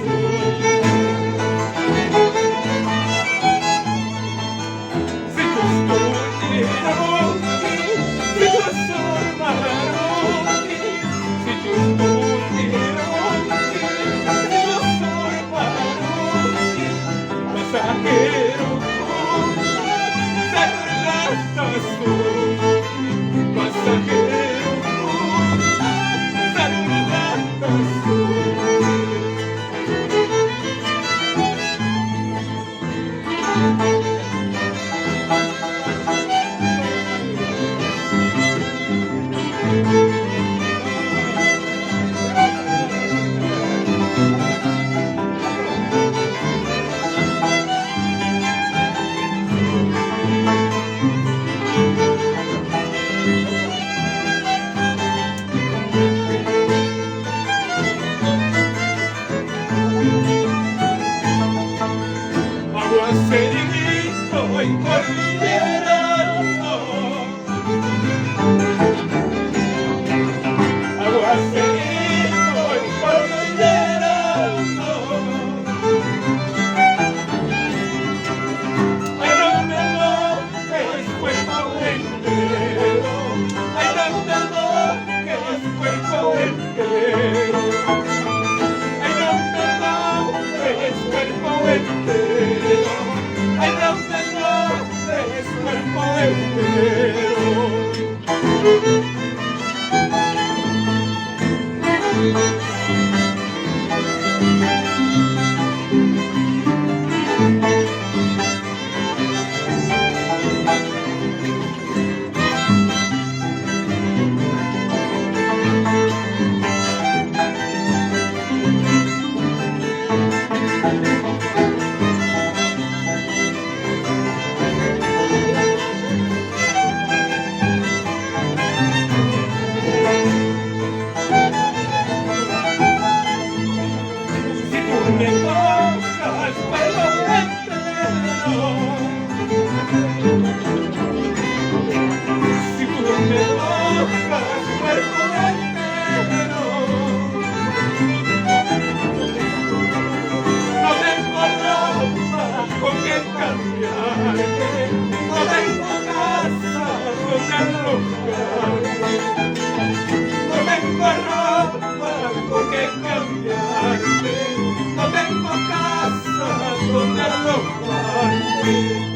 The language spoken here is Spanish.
Si tu stupidamente, si tu sormaroti, si tu stupidamente, si tu sormaroti, pasajero, saludas tú, pasajero, saludas tú. Aguacerito y cordillerano, aguacerito y cordillerano, ay donde no es cuerpo entero, ay donde no es cuerpo entero, ay donde no es cuerpo entero. Ay, donde no es cuerpo entero. Me tocas cuerpo entero. Si tú me tocas cuerpo entero, no tengo ropa con que cambiarte, no tengo casa con alojarte, no tengo ropa con que cambiarte. No tengo casa donde alojarte.